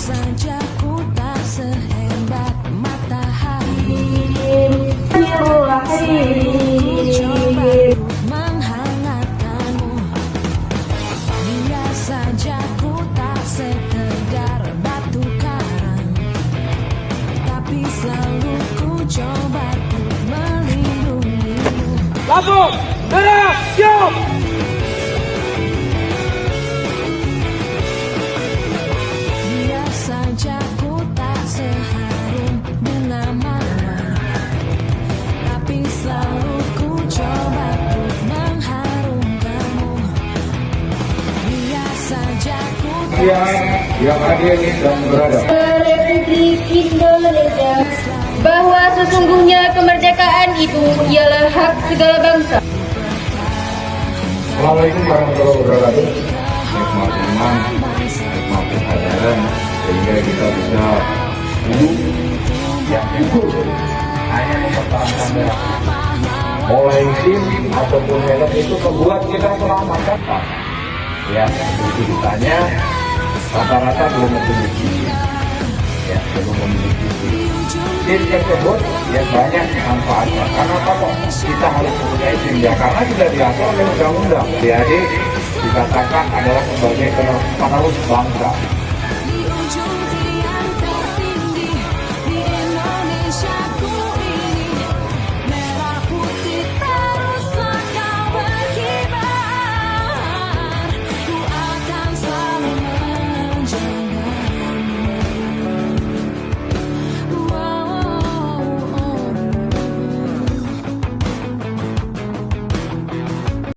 saja ku tak sehebat matahari. Coba ku menghangatkanmu. Biar saja ku tak setegar batu karang, tapi selalu ku coba ku melindungimu. Lampu merah, siap. Biar saja ku tak seharum bunga mawar, tapi selalu ku coba ku mengharumkanmu. Biar saja ku yang hadir dan berada. Republik Indonesia, bahwa sesungguhnya kemerdekaan itu ialah hak segala bangsa. Assalamualaikum warahmatullahi wabarakatuh. Nikmat iman, nikmat kesadaran, sehingga kita bisa hidup yang jujur, hanya mempertahankan darah. Mulai SIM ataupun helm itu membuat kita selamatkan. Ya, begitu ditanya, rata-rata belum memiliki SIM. Ya, belum memiliki SIM. SIM tersebut ya banyak manfaatnya. Karena apa kok kita harus mempunyai SIM? Ya karena sudah diatur oleh undang-undang. Jadi dikatakan adalah sebagai penerus bangsa. di ujung